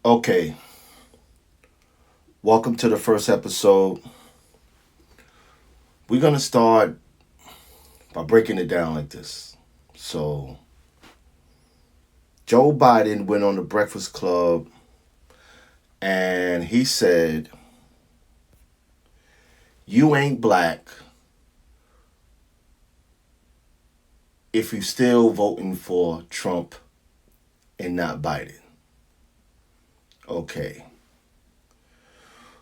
Okay, welcome to the first episode. We're going to start by breaking it down like this. So, Joe Biden went on the Breakfast Club and he said, "You ain't black if you still voting for Trump and not Biden." Okay,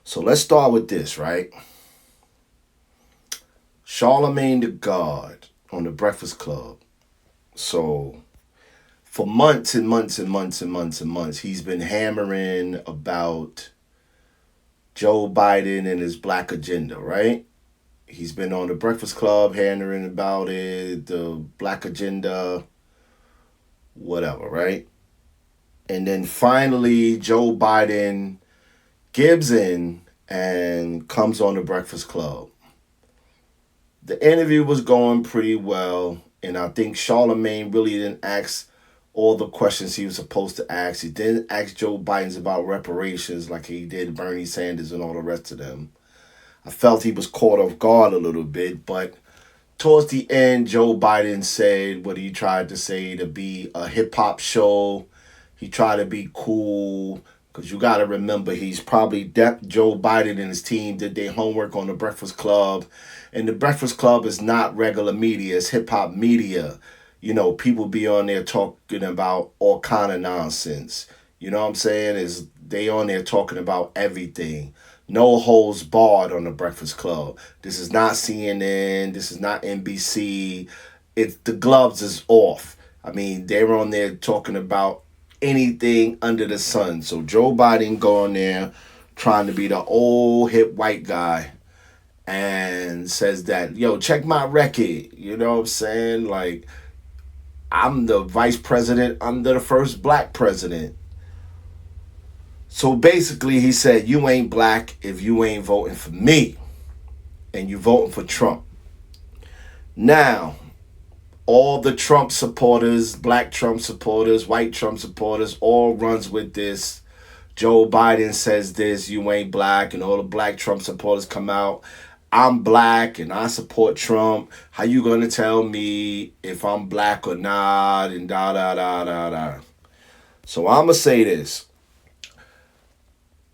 so let's start with this, right? Charlemagne the God on the Breakfast Club. So for months and months and months and months and months, he's been hammering about Joe Biden and his black agenda, right? He's been on the Breakfast Club hammering about it, the black agenda, whatever, right? And then finally, Joe Biden gives in and comes on the Breakfast Club. The interview was going pretty well, and I think Charlemagne really didn't ask all the questions he was supposed to ask. He didn't ask Joe Biden's about reparations like he did Bernie Sanders and all the rest of them. I felt he was caught off guard a little bit, but towards the end, Joe Biden said what he tried to say to be a hip hop show. He tried to be cool because you got to remember he's probably Joe Biden and his team did their homework on the Breakfast Club. And the Breakfast Club is not regular media, it's hip hop media. You know, people be on there talking about all kind of nonsense. You know what I'm saying? Is they on there talking about everything. No holds barred on the Breakfast Club. This is not CNN. This is not NBC. It's the gloves is off. I mean, they're on there talking about anything under the sun. So Joe Biden go on there trying to be the old hip white guy and says that, yo, check my record. You know what I'm saying? Like, I'm the vice president under the first black president. So basically, he said, you ain't black if you ain't voting for me and you voting for Trump. Now, all the Trump supporters, black Trump supporters, white Trump supporters, all runs with this. Joe Biden says this, you ain't black, and all the black Trump supporters come out. I'm black and I support Trump. How you gonna tell me if I'm black or not? And da da da da da. So I'ma say this.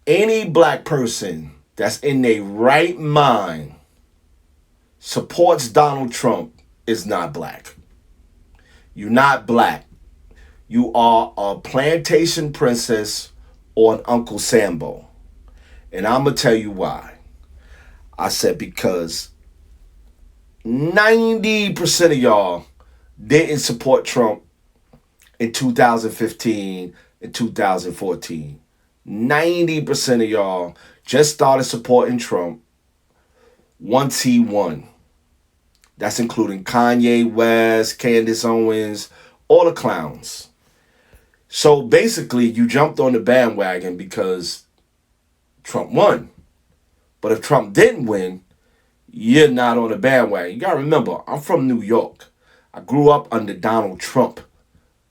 Any black person that's in their right mind supports Donald Trump is not black. You're not black. You are a plantation princess or an Uncle Sambo. And I'm going to tell you why. I said because 90% of y'all didn't support Trump in 2015 and 2014. 90% of y'all just started supporting Trump once he won. That's including Kayne West, Candace, Owens, all the clowns. So basically, you jumped on the bandwagon because Trump won. But if Trump didn't win, you're not on the bandwagon. You got to remember, I'm from New York. I grew up under Donald Trump.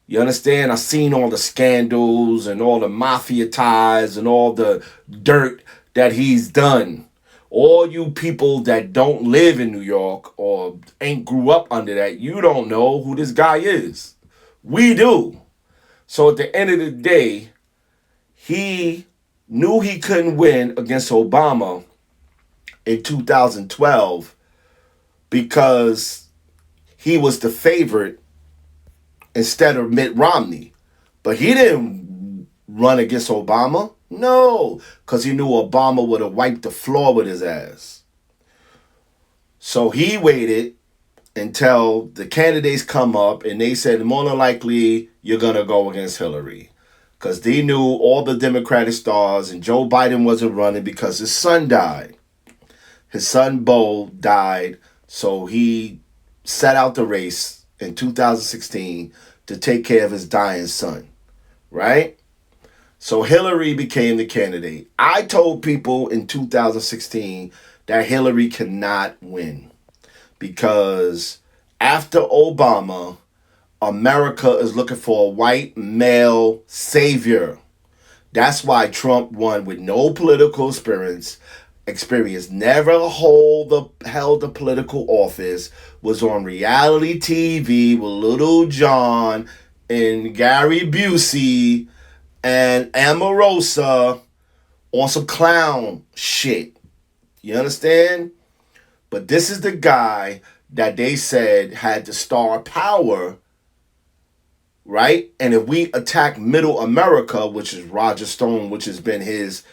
You understand? I seen all the scandals and all the mafia ties and all the dirt that he's done. All you people that don't live in New York or ain't grew up under that, you don't know who this guy is. We do. So at the end of the day, he knew he couldn't win against Obama in 2012 because he was the favorite instead of Mitt Romney. But he didn't run against Obama. No, because he knew Obama would have wiped the floor with his ass. So he waited until the candidates come up and they said, more than likely, you're going to go against Hillary. Because they knew all the Democratic stars and Joe Biden wasn't running because his son died. His son, Bo, died. So he set out the race in 2016 to take care of his dying son. Right? So Hillary became the candidate. I told people in 2016 that Hillary cannot win because after Obama, America is looking for a white male savior. That's why Trump won with no political experience, never held a political office, was on reality TV with Little John and Gary Busey and Omarosa on some clown shit. You understand? But this is the guy that they said had the star power, right? And if we attack Middle America, which is Roger Stone, which has been his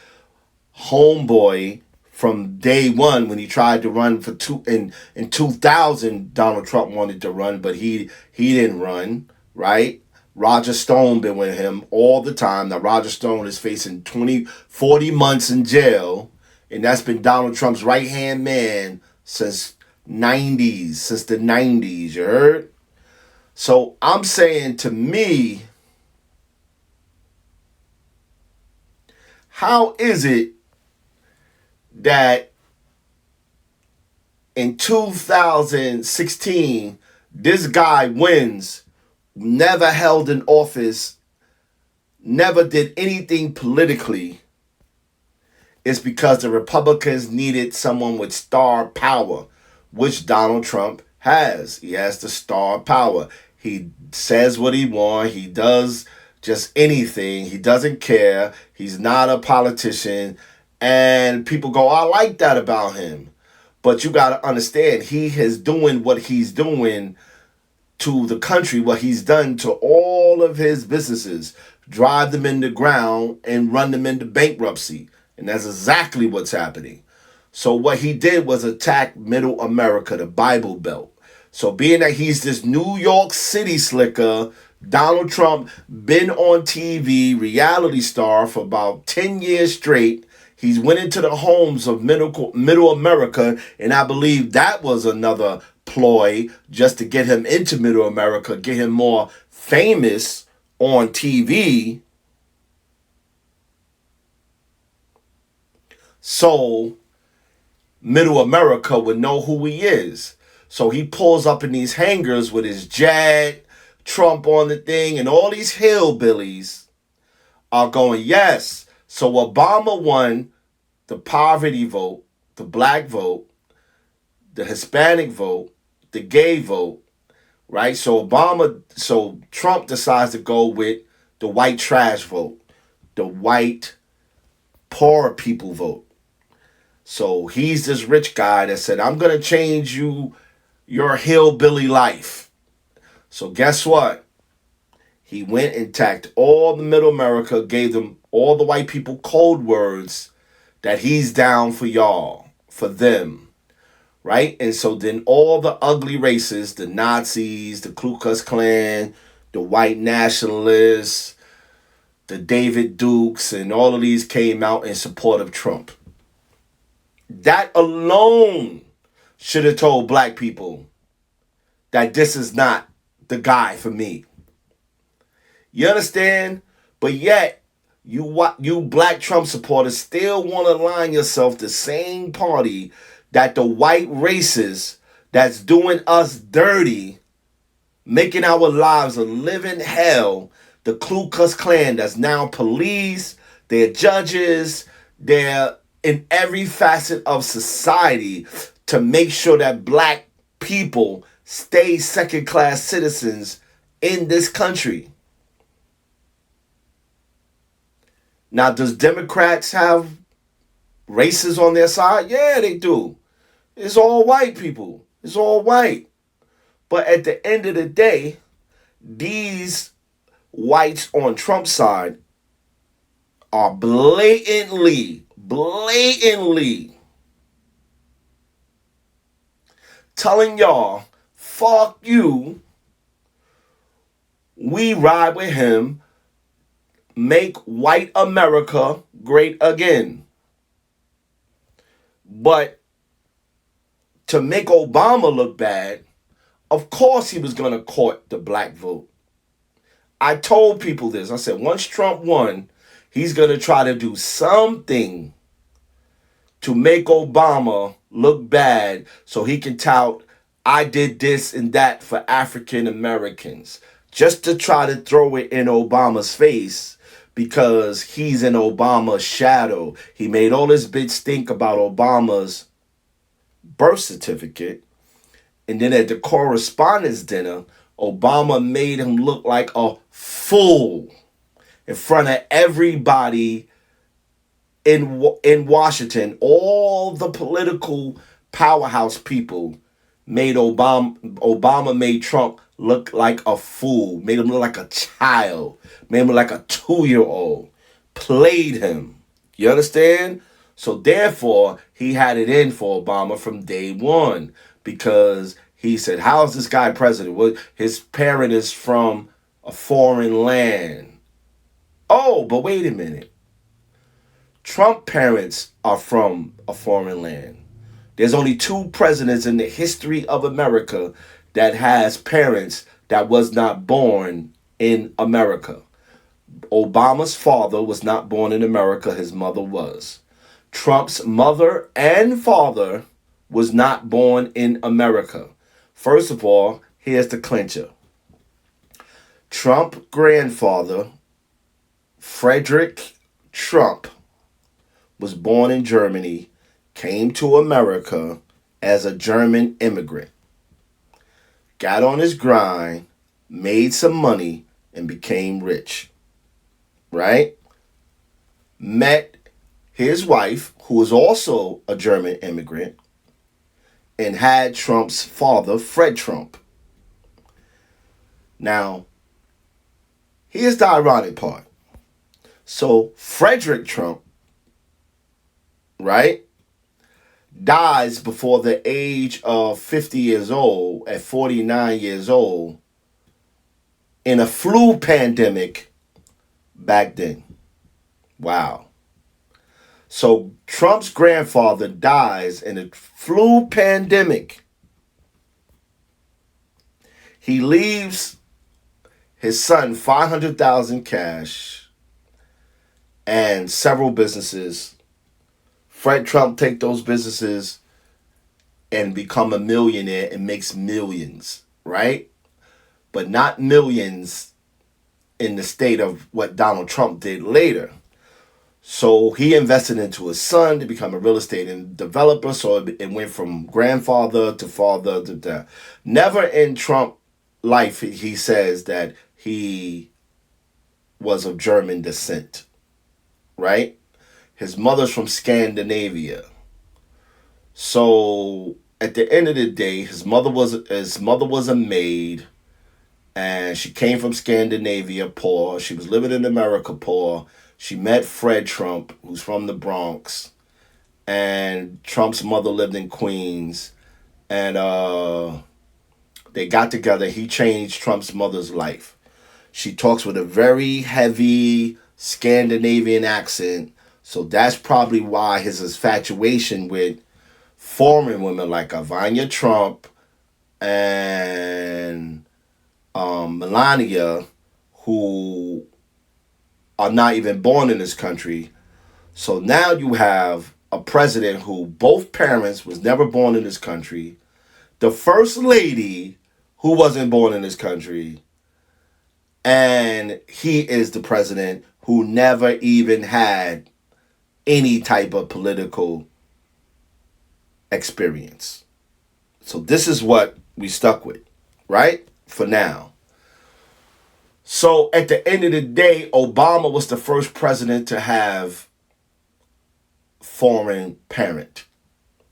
homeboy from day one when he tried to run for in 2000, Donald Trump wanted to run, but he didn't run, right? Roger Stone been with him all the time. Now Roger Stone is facing 40 months in jail, and that's been Donald Trump's right-hand man since the 90s, you heard? So I'm saying, to me, how is it that in 2016, this guy wins, never held an office, never did anything politically? It's because the Republicans needed someone with star power, which Donald Trump has. He has the star power. He says what he wants. He does just anything. He doesn't care. He's not a politician. And people go, I like that about him. But you got to understand, he is doing what he's doing to the country, what he's done to all of his businesses, drive them in the ground and run them into bankruptcy. And that's exactly what's happening. So what he did was attack Middle America, the Bible Belt. So being that he's this New York City slicker, Donald Trump been on TV, reality star for about 10 years straight. He's went into the homes of Middle America, and I believe that was another ploy just to get him into Middle America, get him more famous on TV. So Middle America would know who he is. So he pulls up in these hangars with his jet, Trump on the thing, and all these hillbillies are going, yes. So Obama won the poverty vote, the black vote, the Hispanic vote, the gay vote, right? So Trump decides to go with the white trash vote, the white poor people vote. So he's this rich guy that said, I'm going to change your hillbilly life. So guess what? He went and attacked all the Middle America, gave them all the white people code words that he's down for y'all, for them, right? And so then all the ugly races, the Nazis, the Ku Klux Klan, the white nationalists, the David Dukes, and all of these came out in support of Trump. That alone should have told black people that this is not the guy for me. You understand? But yet, you black Trump supporters still want to align yourself the same party that the white racists that's doing us dirty, making our lives a living hell, the Ku Klux Klan that's now police, they're judges, they're in every facet of society to make sure that black people stay second-class citizens in this country. Now, does Democrats have races on their side? Yeah, they do. It's all white people. It's all white. But at the end of the day, these whites on Trump's side are blatantly telling y'all, fuck you, we ride with him, make white America great again. But to make Obama look bad, of course he was going to court the black vote. I told people this. I said, once Trump won, he's going to try to do something to make Obama look bad so he can tout, I did this and that for African Americans, just to try to throw it in Obama's face, because he's in Obama's shadow. He made all this big stink about Obama's birth certificate. And then at the correspondence dinner, Obama made him look like a fool in front of everybody in Washington. All the political powerhouse people made Obama made Trump look like a fool, made him look like a child, made him look like a 2-year-old, played him. You understand? So therefore, he had it in for Obama from day one, because he said, how is this guy president? Well, his parent is from a foreign land. Oh, but wait a minute. Trump parents are from a foreign land. There's only 2 presidents in the history of America that has parents that was not born in America. Obama's father was not born in America. His mother was. Trump's mother and father was not born in America. First of all, here's the clincher. Trump grandfather, Frederick Trump, was born in Germany, came to America as a German immigrant, got on his grind, made some money, and became rich. Right? Met his wife, who was also a German immigrant, and had Trump's father, Fred Trump. Now, here's the ironic part. So, Frederick Trump, right, dies before the age of 50 years old, at 49 years old, in a flu pandemic back then. Wow. So Trump's grandfather dies in a flu pandemic. He leaves his son $500,000 cash and several businesses. Fred Trump take those businesses and become a millionaire and makes millions, right? But not millions in the state of what Donald Trump did later. So he invested into his son to become a real estate developer. So it went from grandfather to father to that. Never in Trump life he says that he was of German descent, right? His mother's from Scandinavia. So at the end of the day, his mother was a maid, and she came from Scandinavia poor. She was living in America poor. She met Fred Trump, who's from the Bronx, and Trump's mother lived in Queens, and they got together. He changed Trump's mother's life. She talks with a very heavy Scandinavian accent, so that's probably why his infatuation with foreign women like Ivana Trump and Melania, who are not even born in this country. So now you have a president who both parents was never born in this country, the first lady who wasn't born in this country, and he is the president who never even had any type of political experience. So this is what we stuck with, right? For now. So at the end of the day, Obama was the first president to have foreign parent.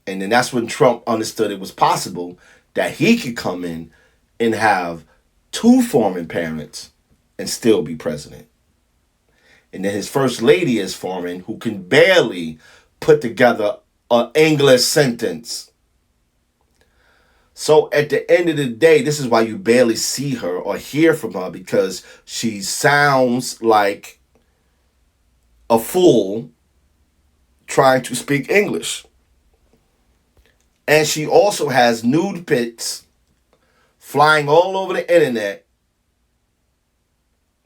And then that's when Trump understood it was possible that he could come in and have 2 foreign parents and still be president. And then his first lady is foreign, who can barely put together an English sentence. So at the end of the day, this is why you barely see her or hear from her, because she sounds like a fool trying to speak English. And she also has nude pics flying all over the internet,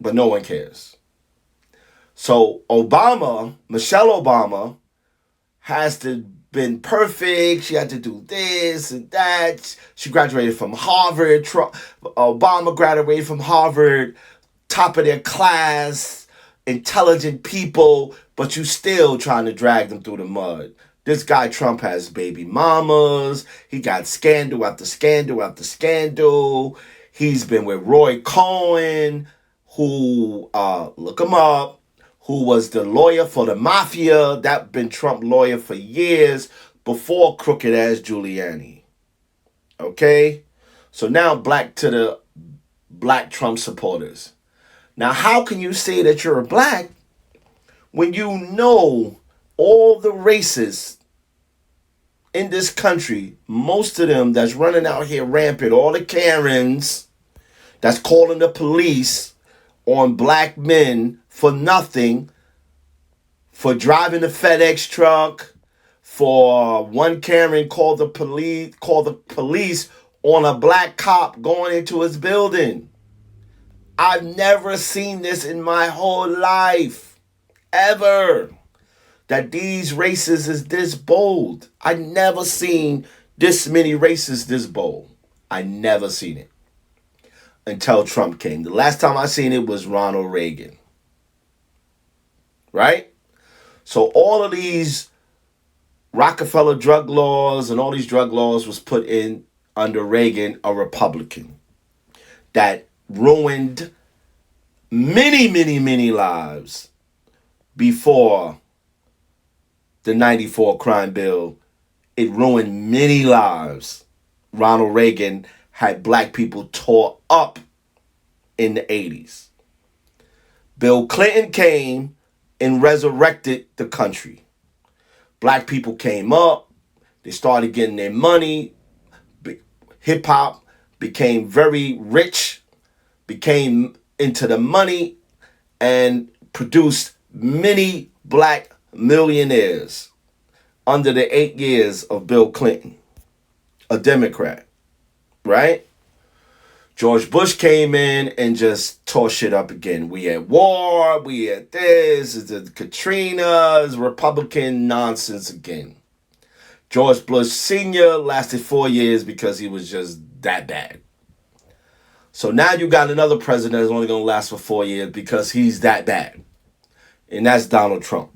but no one cares. So Michelle Obama, has to been perfect. She had to do this and that. She graduated from Harvard. Obama graduated from Harvard, top of their class. intelligent people, but you still trying to drag them through the mud. This guy Trump has baby mamas. He got scandal after scandal after scandal. He's been with Roy Cohen, who, look him up, who was the lawyer for the mafia. That been Trump lawyer for years before crooked ass Giuliani. Okay? So now black to the black Trump supporters. Now, how can you say that you're a black when you know all the races in this country, most of them that's running out here rampant, all the Karens that's calling the police on black men for nothing, for driving the FedEx truck, for one Karen called the police on a black cop going into his building. I've never seen this in my whole life, ever, that these races is this bold. I never seen this many races this bold. I never seen it until Trump came. The last time I seen it was Ronald Reagan. Right? So all of these Rockefeller drug laws and all these drug laws was put in under Reagan, a Republican, that ruined many, many, many lives before the 94 crime bill. It ruined many lives. Ronald Reagan had black people tore up in the 80s. Bill Clinton came and resurrected the country. Black people came up. They started getting their money. Hip-hop became very rich, became into the money, and produced many black millionaires under the 8 years of Bill Clinton, a Democrat, right? George Bush came in and just tore shit up again. We had war, we had this, the Katrina's Republican nonsense again. George Bush Sr. lasted 4 years because he was just that bad. So now you got another president that's only going to last for 4 years because he's that bad. And that's Donald Trump.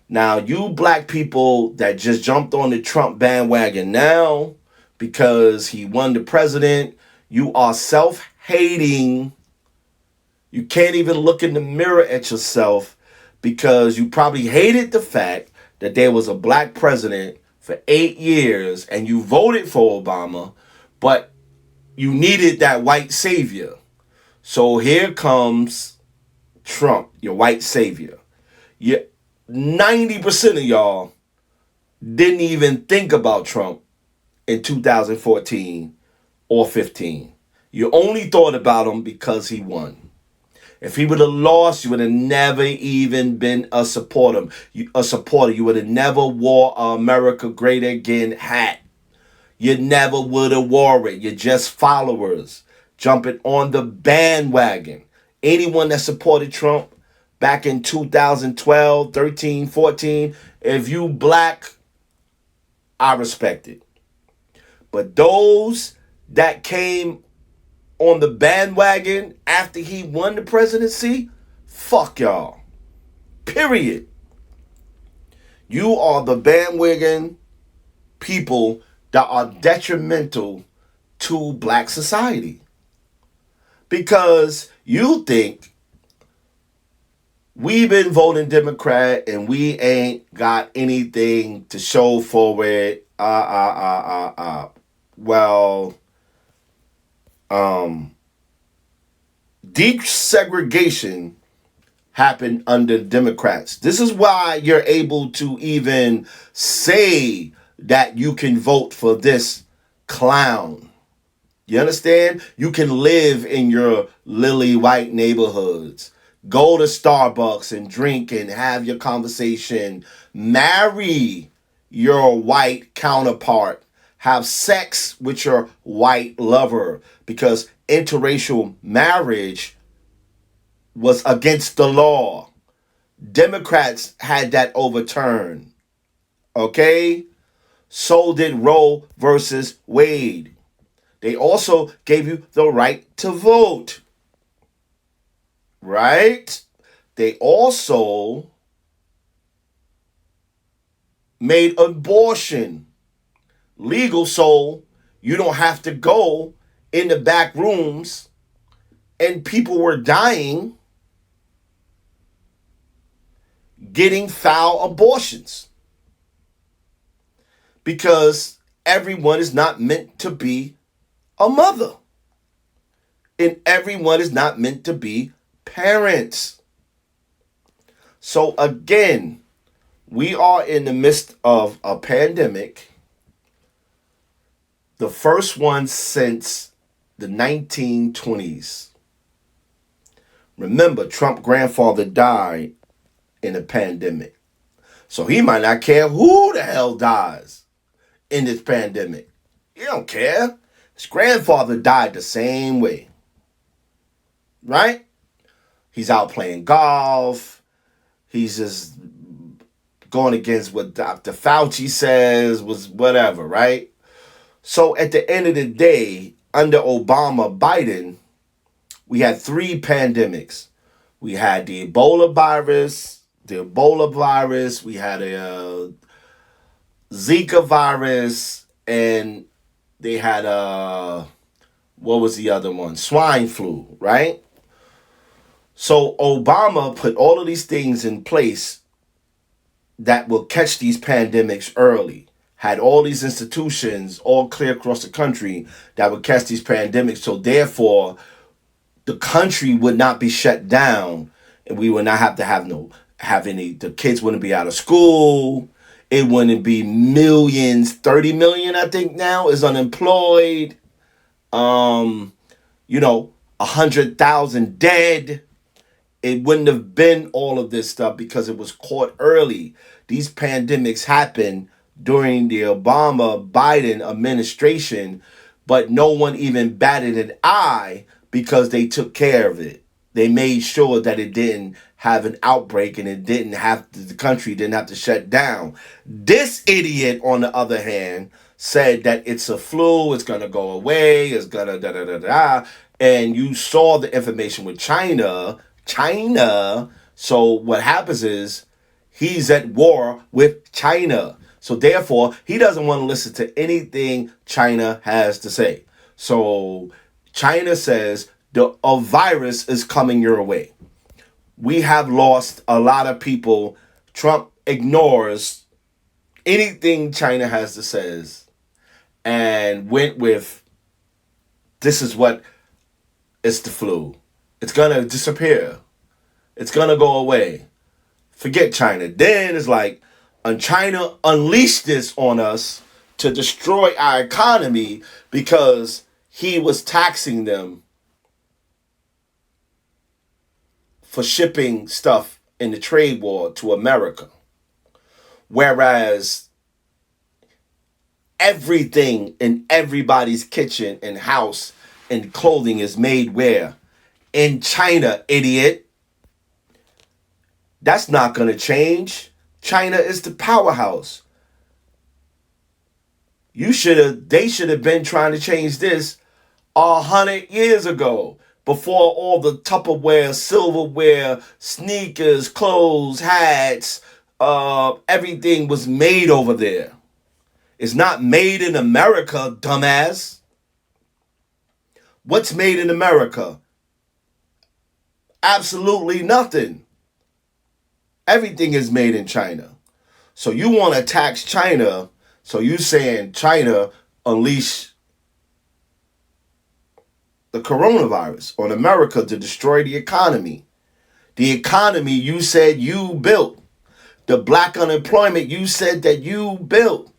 Now, you black people that just jumped on the Trump bandwagon now because he won the president, you are self-hating. You can't even look in the mirror at yourself because you probably hated the fact that there was a black president for 8 years and you voted for Obama, but you needed that white savior. So here comes Trump, your white savior. 90% of y'all didn't even think about Trump in 2014 or 15. You only thought about him because he won. If he would have lost, you would have never even been a supporter. You would have never wore a America Great Again hat. You never would have wore it. You're just followers jumping on the bandwagon. Anyone that supported Trump back in 2012, 13, 14, if you black, I respect it. But those that came on the bandwagon after he won the presidency, fuck y'all. Period. You are the bandwagon people that are detrimental to black society. Because you think we've been voting Democrat and we ain't got anything to show for it. Well, desegregation happened under Democrats. This is why you're able to even say that you can vote for this clown. You understand? You can live in your lily white neighborhoods. Go to Starbucks and drink and have your conversation. Marry your white counterpart. Have sex with your white lover. Because interracial marriage was against the law. Democrats had that overturned. Okay? So did Roe versus Wade. They also gave you the right to vote. Right? They also made abortion legal, so you don't have to go in the back rooms, and people were dying getting foul abortions because everyone is not meant to be a mother, and everyone is not meant to be parents. So again, we are in the midst of a pandemic, the first one since the 1920s. Remember, Trump's grandfather died in a pandemic. So he might not care who the hell dies in this pandemic. He don't care. His grandfather died the same way. Right? He's out playing golf. He's just going against what Dr. Fauci says, was whatever, right? So at the end of the day, under Obama, Biden, we had 3 pandemics. We had the Ebola virus, we had a Zika virus, and they had what was the other one? Swine flu, right? So Obama put all of these things in place that will catch these pandemics early. Had all these institutions all clear across the country that would catch these pandemics. So therefore, the country would not be shut down, and we would not have to have any. The kids wouldn't be out of school. It wouldn't be millions. 30 million, I think now, is unemployed. 100,000 dead. It wouldn't have been all of this stuff because it was caught early. These pandemics happened during the Obama-Biden administration, but no one even batted an eye because they took care of it. They made sure that it didn't have an outbreak and the country didn't have to shut down. This idiot, on the other hand, said that it's a flu, it's going to go away, it's going to da-da-da-da. And you saw the information with China. So what happens is he's at war with China. So therefore, he doesn't want to listen to anything China has to say. So China says a virus is coming your way. We have lost a lot of people. Trump ignores anything China has to say and went with, this is what, it's the flu. It's going to disappear. It's going to go away. Forget China. Then it's like, and China unleashed this on us to destroy our economy because he was taxing them for shipping stuff in the trade war to America. Whereas everything in everybody's kitchen and house and clothing is made where? In China, idiot. That's not going to change. China is the powerhouse. They should have been trying to change this 100 years ago, before all the Tupperware, silverware, sneakers, clothes, hats, everything was made over there. It's not made in America, dumbass. What's made in America? Absolutely nothing. Everything is made in China. So you want to tax China, so you saying China unleash the coronavirus on America to destroy the economy. The economy you said you built. The black unemployment you said that you built.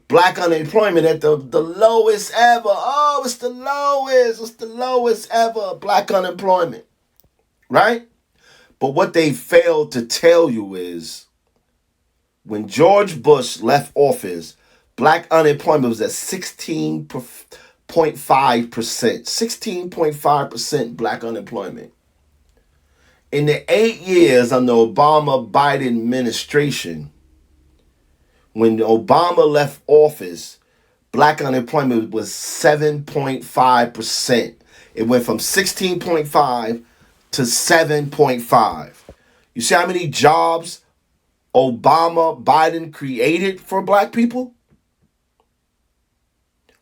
Black unemployment at the lowest ever. Oh, it's the lowest. It's the lowest ever. Black unemployment. Right? But what they failed to tell you is when George Bush left office, black unemployment was at 16.5%. 16.5% black unemployment. In the 8 years under Obama-Biden administration, when Obama left office, black unemployment was 7.5%. It went from 16.5 to 7.5. You see how many jobs Obama, Biden created for black people?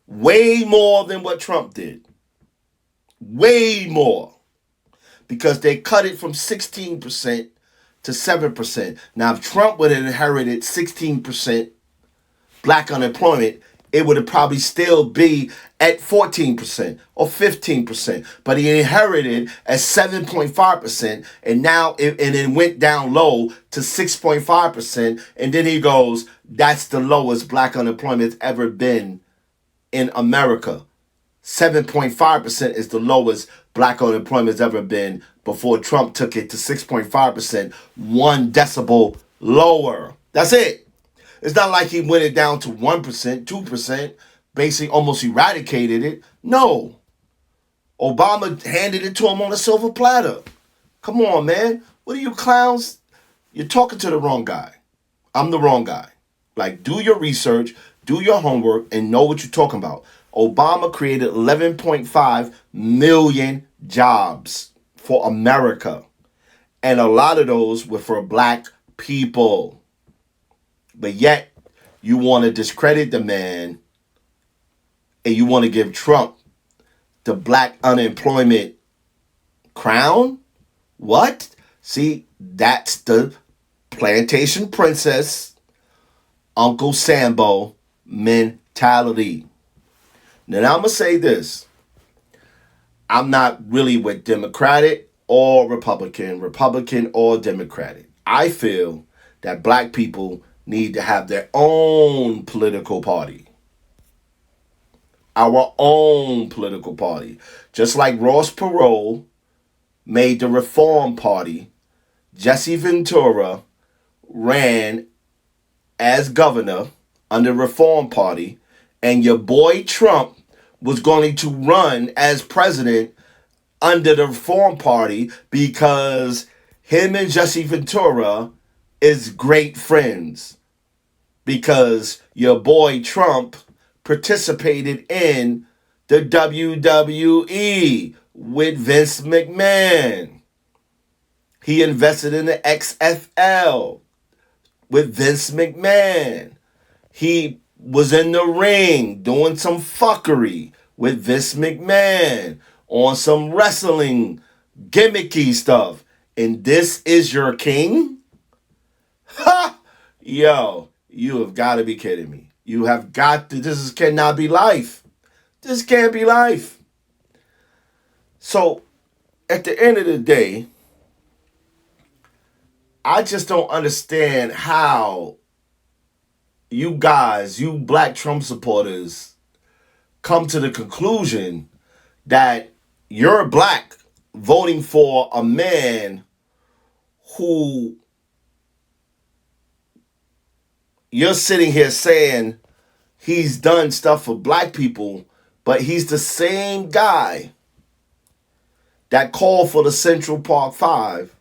Way more than what Trump did. Way more. Because they cut it from 16% to 7%. Now, if Trump would have inherited 16% black unemployment, it would have probably still be at 14% or 15%. But he inherited at 7.5%, and now it went down low to 6.5%. And then he goes, that's the lowest black unemployment's ever been in America. 7.5% is the lowest black unemployment's ever been before Trump took it to 6.5%, 1 decibel lower. That's it. It's not like he went it down to 1%, 2%, basically almost eradicated it. No. Obama handed it to him on a silver platter. Come on, man. What are you clowns? You're talking to the wrong guy. I'm the wrong guy. Like, do your research, do your homework, and know what you're talking about. Obama created 11.5 million jobs for America. And a lot of those were for black people. But yet, you want to discredit the man and you want to give Trump the black unemployment crown? What? See, that's the plantation princess, Uncle Sambo mentality. Now, I'm going to say this. I'm not really with Democratic or Republican or Democratic. I feel that black people need to have their own political party. Our own political party. Just like Ross Perot made the Reform Party, Jesse Ventura ran as governor under Reform Party, and your boy Trump was going to run as president under the Reform Party because him and Jesse Ventura is great friends. Because your boy Trump participated in the WWE with Vince McMahon. He invested in the XFL with Vince McMahon. He was in the ring doing some fuckery with Vince McMahon on some wrestling gimmicky stuff. And this is your king? Ha! Yo, you have got to be kidding me. You have got to, cannot be life. This can't be life. So, at the end of the day, I just don't understand how you guys, you black Trump supporters, come to the conclusion that you're black voting for a man who you're sitting here saying he's done stuff for black people, but he's the same guy that called for the Central Park 5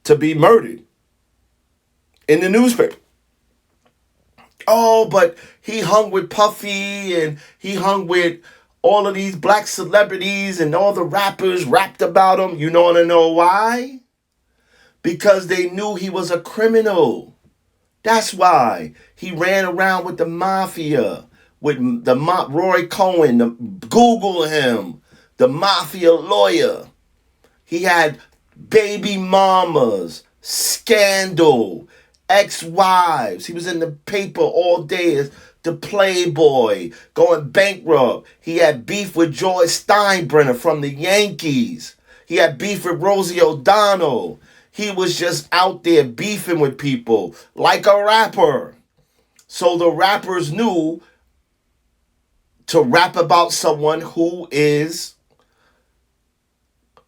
to be murdered in the newspaper. Oh, but he hung with Puffy and he hung with all of these black celebrities and all the rappers rapped about him. You want to know why? Because they knew he was a criminal. That's why he ran around with the mafia, with the Roy Cohen. Google him, the mafia lawyer. He had baby mamas, scandal, ex-wives. He was in the paper all day as the playboy, going bankrupt. He had beef with George Steinbrenner from the Yankees. He had beef with Rosie O'Donnell. He was just out there beefing with people like a rapper. So the rappers knew to rap about someone who is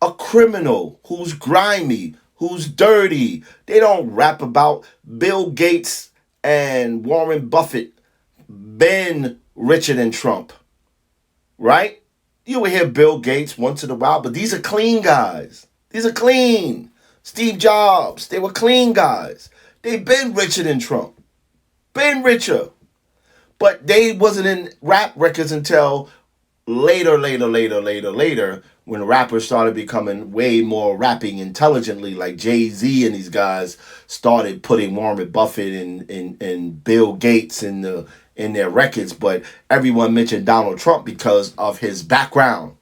a criminal, who's grimy, who's dirty. They don't rap about Bill Gates and Warren Buffett been richer than Trump, right? You will hear Bill Gates once in a while, but these are clean guys. These are clean. Steve Jobs, they were clean guys. They've been richer than Trump. Been richer. But they wasn't in rap records until later, when rappers started becoming way more rapping intelligently, like Jay-Z and these guys started putting Warren Buffett and Bill Gates in their records, but everyone mentioned Donald Trump because of his background.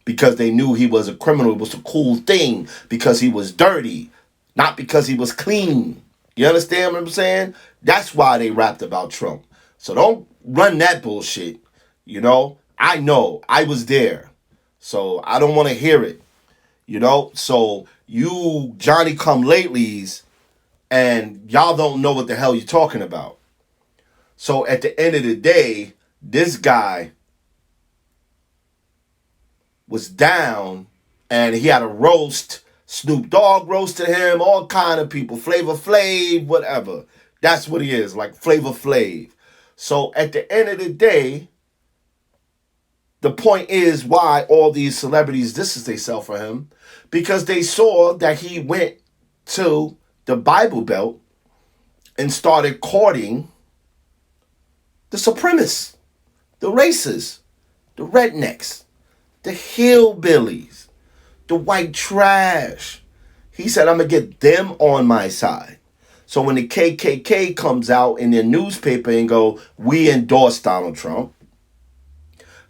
Because they knew he was a criminal. It was a cool thing because he was dirty, not because he was clean. You understand what I'm saying? That's why they rapped about Trump. So don't run that bullshit. You know I was there. So I don't want to hear it. So you Johnny come latelys and y'all don't know what the hell you're talking about. So at the end of the day, this guy was down and he had a roast. Snoop Dogg roasted him, all kind of people, Flavor Flav, whatever. That's what he is, like Flavor Flav. So at the end of the day, the point is why all these celebrities distance themselves from him, because they saw that he went to the Bible Belt and started courting the supremacists, the racists, the rednecks, the hillbillies, the white trash. He said, I'm going to get them on my side. So when the KKK comes out in their newspaper and go, we endorse Donald Trump,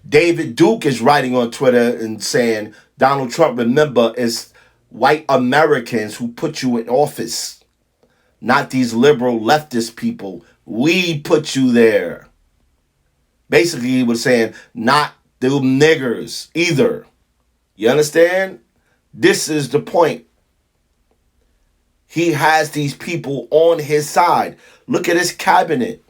David Duke is writing on Twitter and saying, Donald Trump, remember, it's white Americans who put you in office, not these liberal leftist people. We put you there. Basically, he was saying, not the niggers either. You understand? This is the point. He has these people on his side. Look at his cabinet.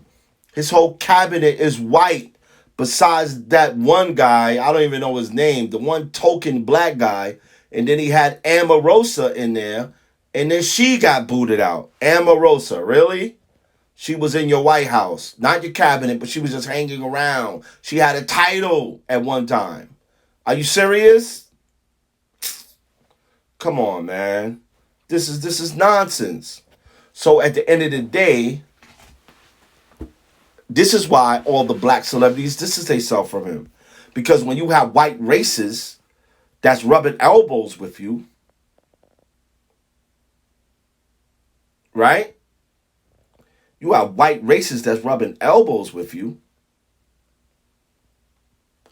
His whole cabinet is white. Besides that one guy, I don't even know his name, the one token black guy. And then he had Omarosa in there. And then she got booted out. Omarosa, really? She was in your White House. Not your cabinet, but she was just hanging around. She had a title at one time. Are you serious? Come on, man. This is nonsense. So at the end of the day, this is why all the black celebrities distance themselves from him. Because when you have white racists that's rubbing elbows with you, right? You have white racists that's rubbing elbows with you.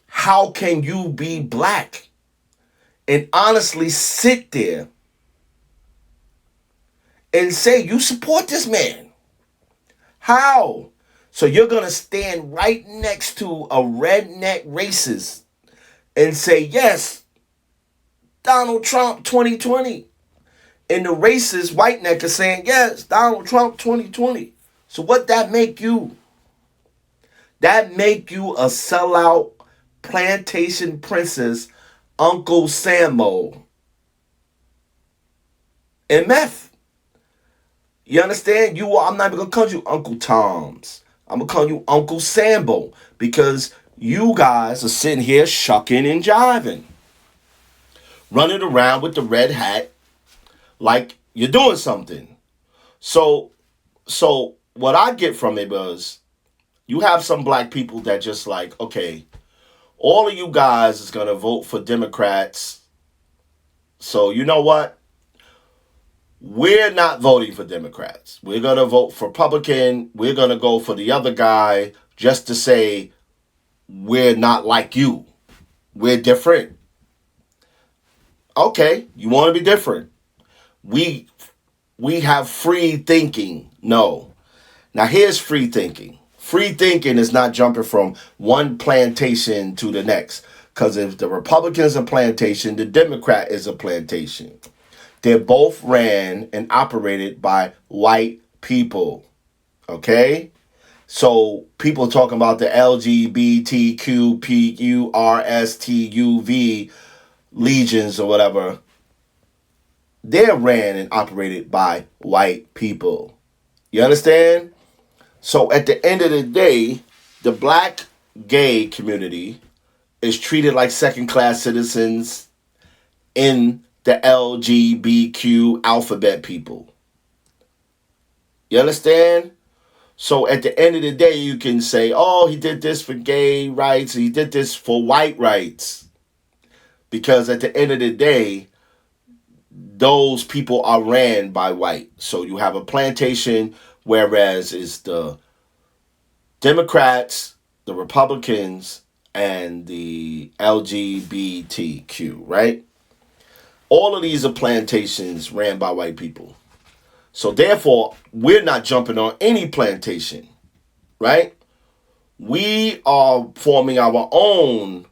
How can you be black and honestly sit there and say you support this man? How? So you're going to stand right next to a redneck racist and say, yes, Donald Trump 2020. And the racist white neck is saying, yes, Donald Trump 2020. So what that make you? That make you a sellout plantation princess, Uncle Sambo, and meth. You understand? I'm not even going to call you Uncle Tom's. I'm going to call you Uncle Sambo because you guys are sitting here shucking and jiving. Running around with the red hat like you're doing something. So what I get from it was you have some black people that just like, okay, all of you guys is going to vote for Democrats. So you know what? We're not voting for Democrats. We're going to vote for Republican. We're going to go for the other guy just to say we're not like you. We're different. Okay, you want to be different. We have free thinking. No. Now here's free thinking. Free thinking is not jumping from one plantation to the next. Because if the Republican is a plantation, the Democrat is a plantation. They're both ran and operated by white people. Okay? So people talking about the LGBTQPURSTUV legions or whatever. They're ran and operated by white people. You understand? So at the end of the day, the black gay community is treated like second-class citizens in the LGBTQ alphabet people. You understand? So at the end of the day, you can say, oh, he did this for gay rights, he did this for white rights. Because at the end of the day, those people are ran by white. So you have a plantation, whereas it's the Democrats, the Republicans, and the LGBTQ, right? All of these are plantations ran by white people. So therefore, we're not jumping on any plantation, right? We are forming our own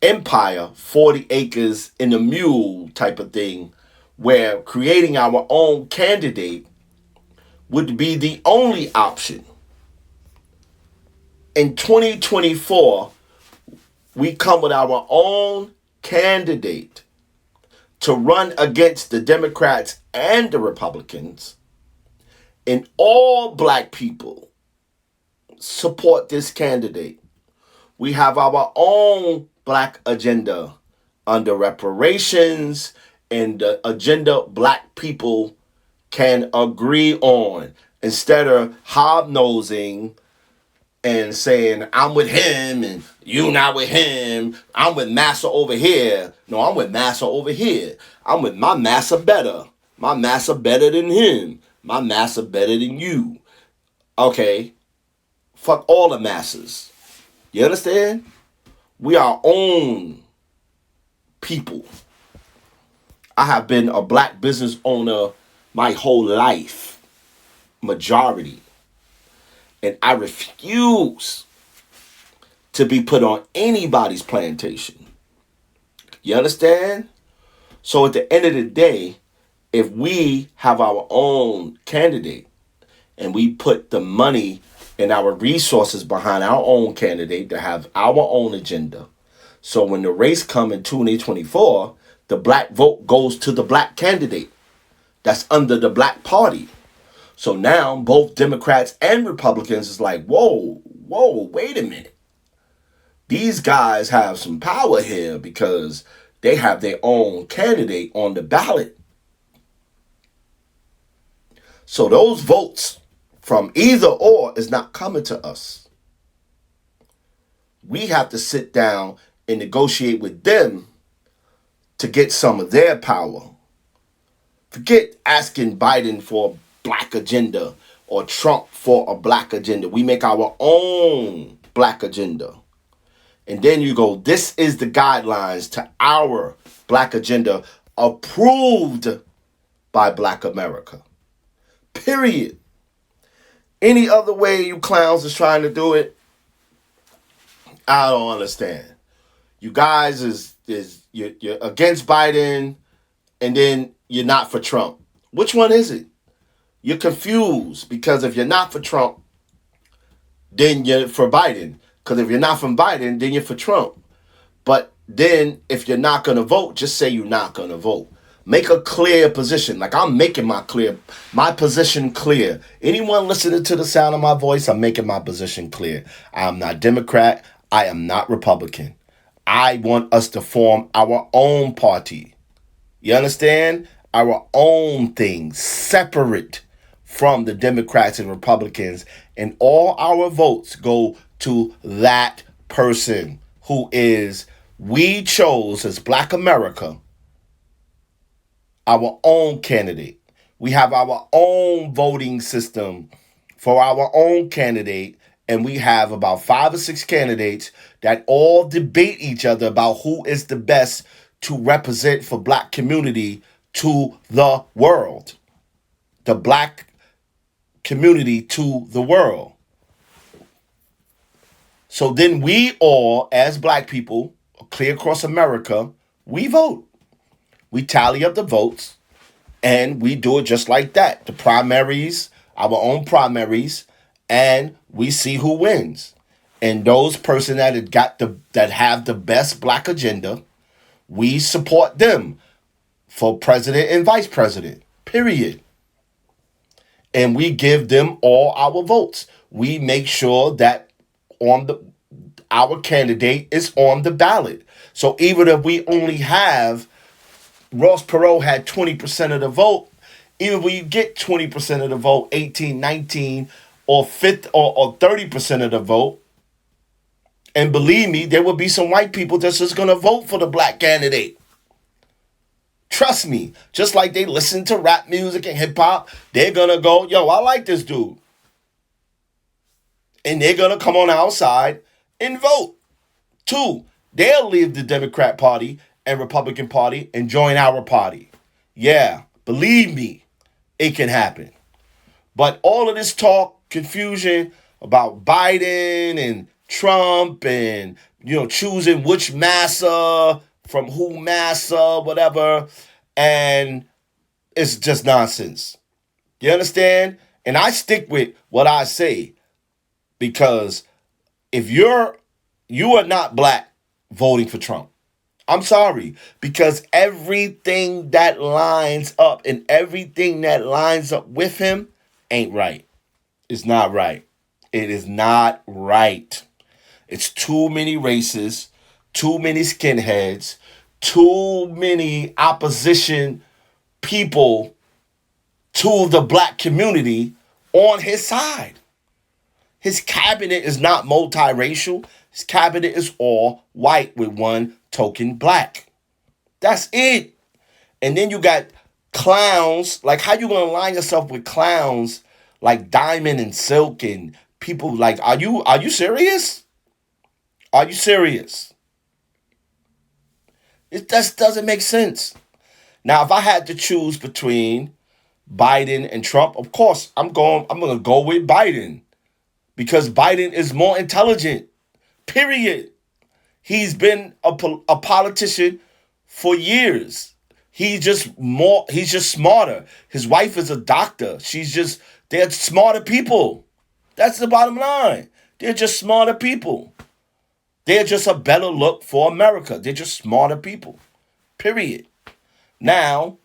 empire, 40 acres in a mule type of thing, where creating our own candidate would be the only option. In 2024, we come with our own candidate to run against the Democrats and the Republicans, and all black people support this candidate. We have our own black agenda under reparations and the agenda black people can agree on, instead of hobnosing and saying, I'm with him and you not with him. I'm with Massa over here. No, I'm with Massa over here. I'm with my Massa better. My Massa better than him. My Massa better than you. Okay. Fuck all the masses. You understand? We are our own people. I have been a black business owner my whole life. Majority. And I refuse to be put on anybody's plantation. You understand? So at the end of the day, if we have our own candidate and we put the money and our resources behind our own candidate to have our own agenda, so when the race comes in 2024, the black vote goes to the black candidate that's under the black party. So now both Democrats and Republicans is like, whoa, wait a minute. These guys have some power here because they have their own candidate on the ballot. So those votes from either or is not coming to us. We have to sit down and negotiate with them to get some of their power. Forget asking Biden for black agenda or Trump for a black agenda. We make our own black agenda. And then you go, this is the guidelines to our black agenda approved by Black America. Period. Any other way you clowns is trying to do it, I don't understand. You guys you're against Biden and then you're not for Trump. Which one is it? You're confused because if you're not for Trump, then you're for Biden. Because if you're not for Biden, then you're for Trump. But then if you're not going to vote, just say you're not going to vote. Make a clear position. Like I'm making my position clear. Anyone listening to the sound of my voice, I'm making my position clear. I'm not Democrat. I am not Republican. I want us to form our own party. You understand? Our own thing, separate from the Democrats and Republicans, and all our votes go to that person who is, we chose as Black America, our own candidate. We have our own voting system for our own candidate, and we have about 5 or 6 candidates that all debate each other about who is the best to represent for Black community to the world. The Black community to the world. So then we all, as Black people, clear across America, we vote. We tally up the votes, and we do it just like that. The primaries, our own primaries, and we see who wins. And those person that have the best Black agenda, we support them for president and vice president. Period. And we give them all our votes. We make sure that our candidate is on the ballot. So even if we only have Ross Perot had 20% of the vote, even when you get 20% of the vote, 18, 19, or 50 or 30% of the vote. And believe me, there will be some white people that's just going to vote for the black candidate. Trust me. Just like they listen to rap music and hip hop, they're going to go, yo, I like this dude. And they're going to come on outside and vote. 2, they'll leave the Democrat Party and Republican Party and join our party. Yeah, believe me, it can happen. But all of this talk, confusion about Biden and Trump and, choosing which massa from who massa, whatever, and it's just nonsense. You understand? And I stick with what I say, because if you are not black voting for Trump, I'm sorry, because everything that lines up and everything that lines up with him ain't right. It's not right. It is not right. It's too many races, too many skinheads, too many opposition people to the black community on his side. His cabinet is not multiracial. His cabinet is all white with one token black. That's it. And then you got clowns. Like, how you gonna align yourself with clowns like Diamond and Silk and people like, are you serious? Are you serious? It just doesn't make sense. Now, if I had to choose between Biden and Trump, of course, I'm gonna go with Biden, because Biden is more intelligent. Period. He's been a politician for years. He's just smarter. His wife is a doctor. They're smarter people. That's the bottom line. They're just smarter people. They're just a better look for America. They're just smarter people. Period. Now,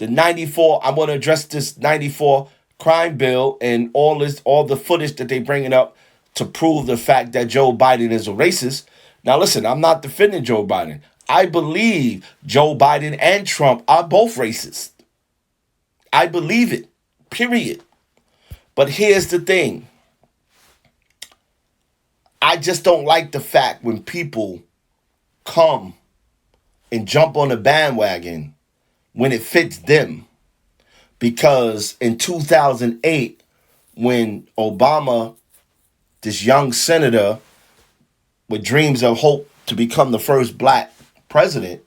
I want to address this 94 crime bill and all the footage that they bringing up to prove the fact that Joe Biden is a racist. Now, listen, I'm not defending Joe Biden. I believe Joe Biden and Trump are both racist. I believe it. Period. But here's the thing. I just don't like the fact when people come and jump on the bandwagon when it fits them. Because in 2008, when Obama, this young senator with dreams of hope to become the first black president,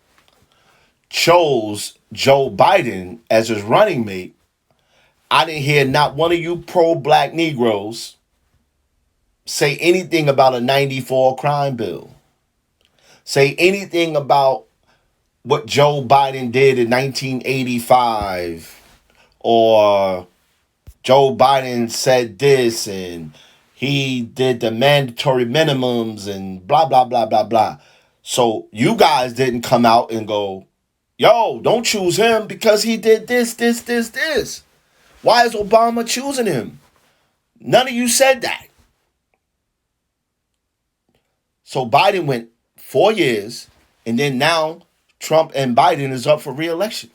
chose Joe Biden as his running mate, I didn't hear not one of you pro-black Negroes say anything about a 94 crime bill. Say anything about what Joe Biden did in 1985, or Joe Biden said this and he did the mandatory minimums and blah, blah, blah, blah, blah. So you guys didn't come out and go, yo, don't choose him because he did this, this, this, this. Why is Obama choosing him? None of you said that. So Biden went 4 years, and then now Trump and Biden is up for re-election.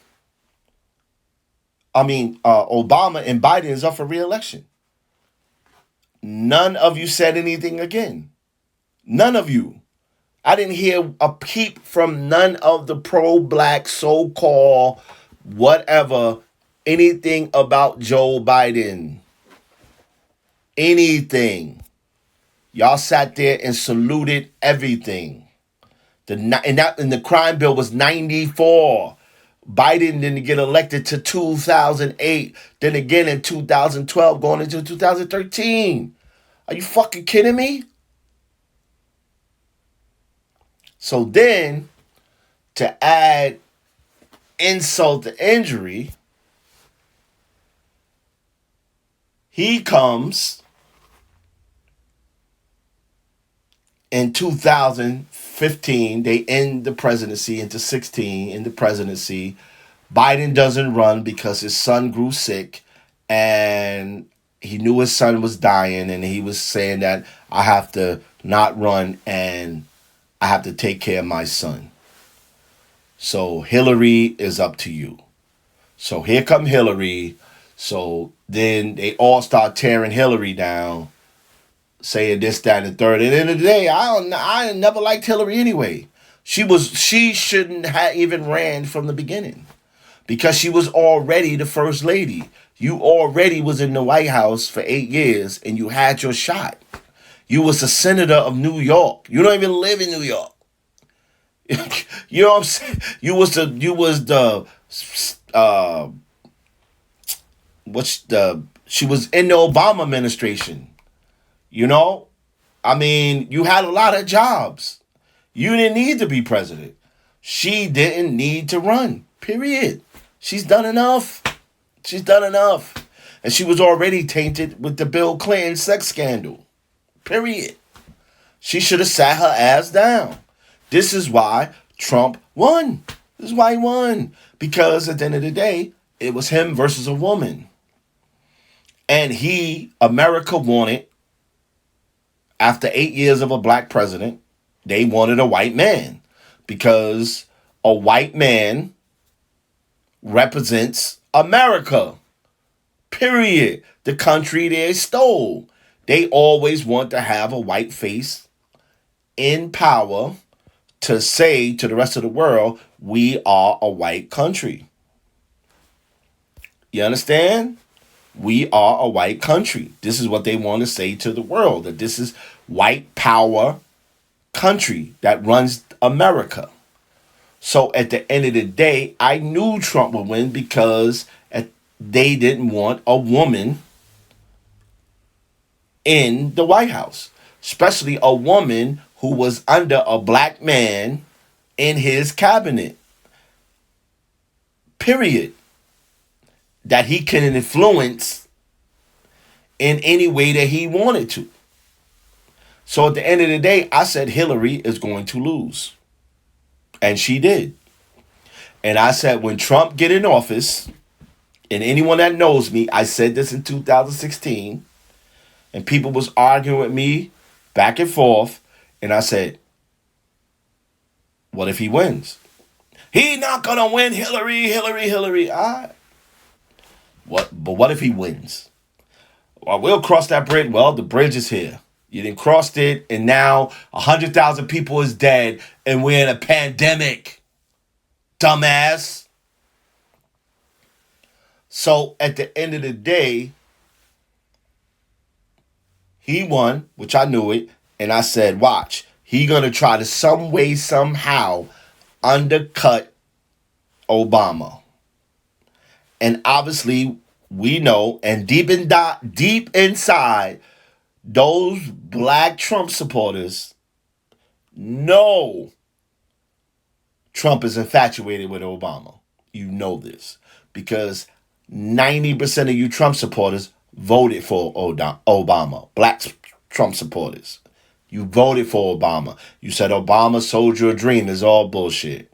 Obama and Biden is up for re-election. None of you said anything again. None of you. I didn't hear a peep from none of the pro-black, so-called, whatever, anything about Joe Biden. Anything. Y'all sat there and saluted everything. And the crime bill was 94. Biden didn't get elected to 2008. Then again in 2012, going into 2013. Are you fucking kidding me? So then, to add insult to injury, he comes in 2015, they end the presidency into 16 in the presidency. Biden doesn't run because his son grew sick and he knew his son was dying, and he was saying that I have to not run and I have to take care of my son. So Hillary is up to you. So here come Hillary So then they all start tearing Hillary down, saying this, that, and the third. At the end of the day, I never liked Hillary anyway. She shouldn't have even ran from the beginning because she was already the first lady. You already was in the White House for 8 years and you had your shot. You was a senator of New York. You don't even live in New York. You know what I'm saying? You was she was in the Obama administration. You know? I mean, you had a lot of jobs. You didn't need to be president. She didn't need to run. Period. She's done enough. She's done enough. And she was already tainted with the Bill Clinton sex scandal. Period. She should have sat her ass down. This is why Trump won. This is why he won. Because at the end of the day, it was him versus a woman. And America wanted, after 8 years of a black president, they wanted a white man. Because a white man represents America. Period. The country they stole. They always want to have a white face in power to say to the rest of the world, we are a white country. You understand? We are a white country. This is what they want to say to the world, that this is white power country that runs America. So at the end of the day, I knew Trump would win because they didn't want a woman in the White House, especially a woman who was under a black man in his cabinet. Period. That he can influence in any way that he wanted to. So at the end of the day, I said Hillary is going to lose. And she did. And I said when Trump get in office, and anyone that knows me, I said this in 2016, and people was arguing with me back and forth, and I said, what if he wins? He not gonna win, Hillary. All right. But what if he wins? Well, we'll cross that bridge. Well, the bridge is here. You didn't cross it, and now 100,000 people is dead, and we're in a pandemic. Dumbass. So at the end of the day, he won, which I knew it, and I said, watch, he gonna try to some way, somehow undercut Obama. And obviously, we know, and deep inside, those black Trump supporters know Trump is infatuated with Obama. You know this. Because 90% of you Trump supporters voted for Obama. Black Trump supporters. You voted for Obama. You said Obama sold you a dream. It's all bullshit.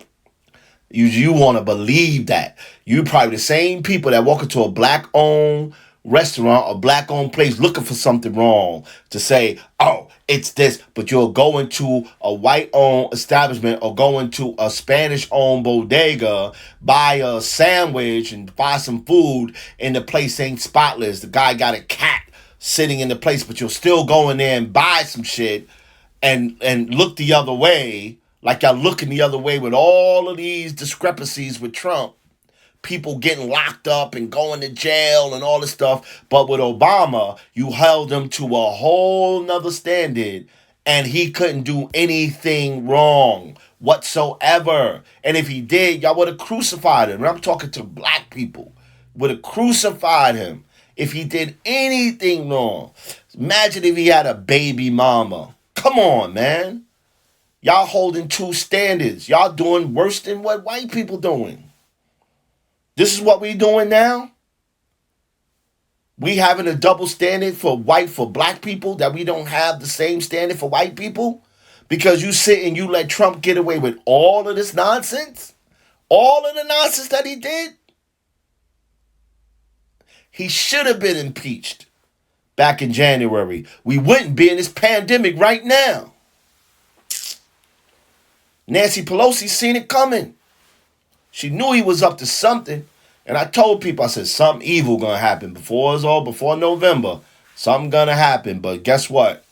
You want to believe that. You probably the same people that walk into a black-owned restaurant or black-owned place looking for something wrong to say, oh, it's this. But you'll go into a white-owned establishment or go into a Spanish-owned bodega, buy a sandwich and buy some food, and the place ain't spotless. The guy got a cat sitting in the place, but you'll still go in there and buy some shit and look the other way. Like y'all looking the other way with all of these discrepancies with Trump. People getting locked up and going to jail and all this stuff. But with Obama, you held him to a whole nother standard. And he couldn't do anything wrong whatsoever. And if he did, y'all would have crucified him. And I'm talking to black people. Would have crucified him if he did anything wrong. Imagine if he had a baby mama. Come on, man. Y'all holding two standards. Y'all doing worse than what white people doing. This is what we doing now. We having a double standard for black people that we don't have the same standard for white people because you sit and you let Trump get away with all of this nonsense. All of the nonsense that he did. He should have been impeached back in January. We wouldn't be in this pandemic right now. Nancy Pelosi seen it coming. She knew he was up to something. And I told people, I said, something evil gonna happen before November. Something gonna happen. But guess what?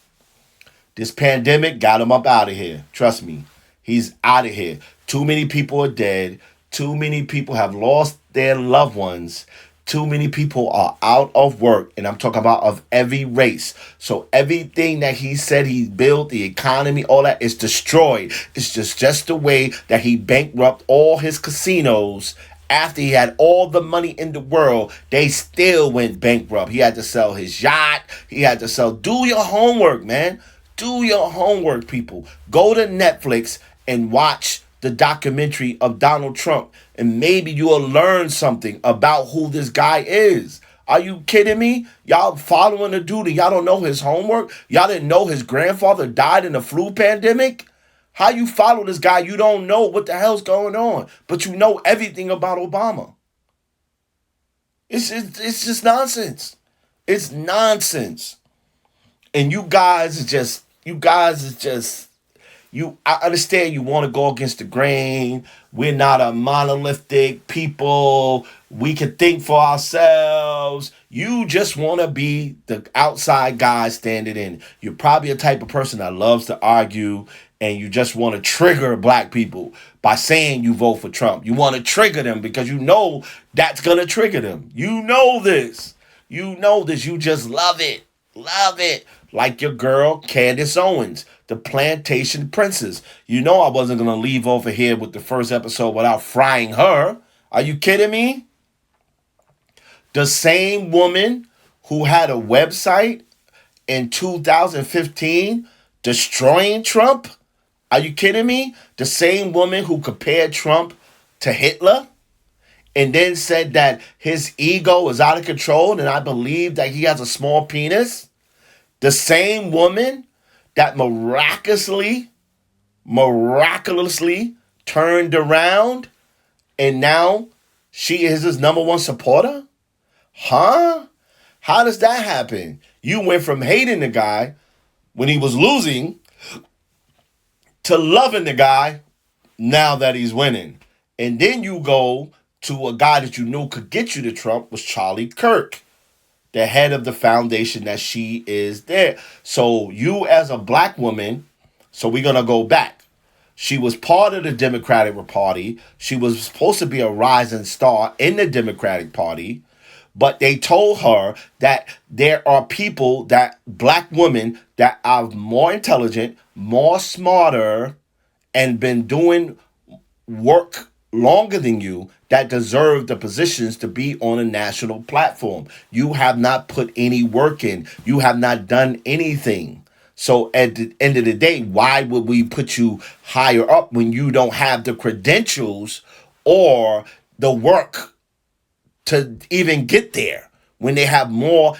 This pandemic got him up out of here. Trust me. He's out of here. Too many people are dead. Too many people have lost their loved ones. Too many people are out of work. And I'm talking about of every race. So everything that he said he built, the economy, all that is destroyed. It's just the way that he bankrupt all his casinos. After he had all the money in the world, they still went bankrupt. He had to sell his yacht. He had to sell. Do your homework, man. Do your homework, people. Go to Netflix and watch the documentary of Donald Trump, and maybe you will learn something about who this guy is. Are you kidding me? Y'all following the dude and y'all don't know his homework? Y'all didn't know his grandfather died in the flu pandemic? How you follow this guy? You don't know what the hell's going on, but you know everything about Obama. It's just nonsense. It's nonsense. And you guys is just I understand you want to go against the grain. We're not a monolithic people. We can think for ourselves. You just want to be the outside guy standing in. You're probably a type of person that loves to argue, and you just want to trigger black people by saying you vote for Trump. You want to trigger them because you know that's going to trigger them. You know this. You know this. You just love it. Love it. Like your girl, Candace Owens, the plantation princess. You know I wasn't going to leave over here with the first episode without frying her. Are you kidding me? The same woman who had a website in 2015 destroying Trump. Are you kidding me? The same woman who compared Trump to Hitler and then said that his ego is out of control and I believe that he has a small penis. The same woman that miraculously turned around and now she is his number one supporter? Huh? How does that happen? You went from hating the guy when he was losing to loving the guy now that he's winning. And then you go to a guy that you knew could get you to Trump was Charlie Kirk, the head of the foundation that she is there. So you as a black woman, so we're going to go back. She was part of the Democratic Party. She was supposed to be a rising star in the Democratic Party. But they told her that there are people, that black women that are more intelligent, more smarter, and been doing work longer than you that deserve the positions to be on a national platform. You have not put any work in. You have not done anything. So at the end of the day, why would we put you higher up when you don't have the credentials or the work to even get there, when they have more